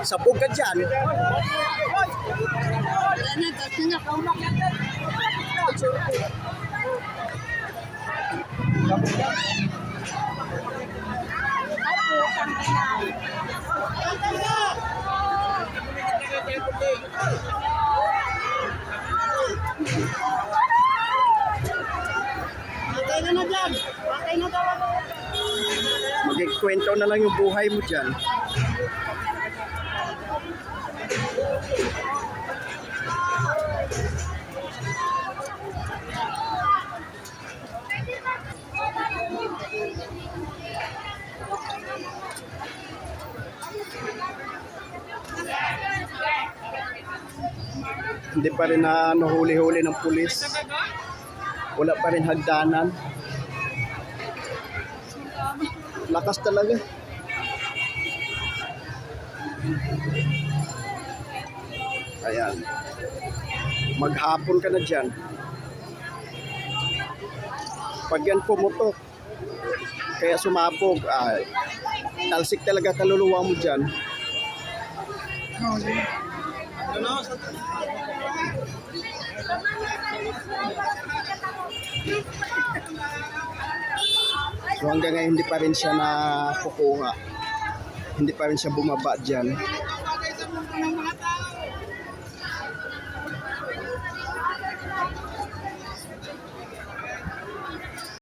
Sabog ka dyan. Magkikwento na lang yung buhay mo dyan. Hindi pa rin na nahuli-huli ng pulis. Wala pa rin hagdanan. Lakas talaga. Ayan. Maghapon ka na dyan. Pag yan pumutok, kaya sumabog, talsik talaga kaluluwa mo dyan. So hanggang ngayon hindi pa rin siya nakukuha. Hindi pa rin siya bumaba dyan.